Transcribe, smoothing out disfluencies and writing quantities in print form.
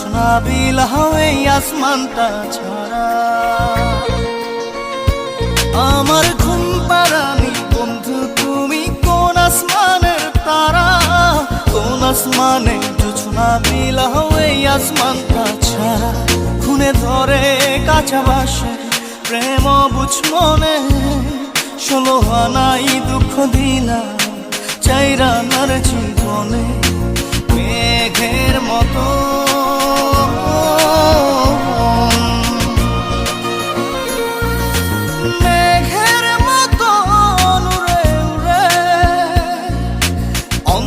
জোছনা বিলাও এই আসমানটা ছাড়া। আমার ঘুম পাড়ানি বন্ধু তুমি কোন আসমানের তারা, কোন আসমানে জোছনা বিলাও এই আসমানটা ছাড়া। খুনে ধরে কাঁচা বাসে প্রেম বুঝ মনে, 16 আনাই দুঃখ দিলা চাইরা নার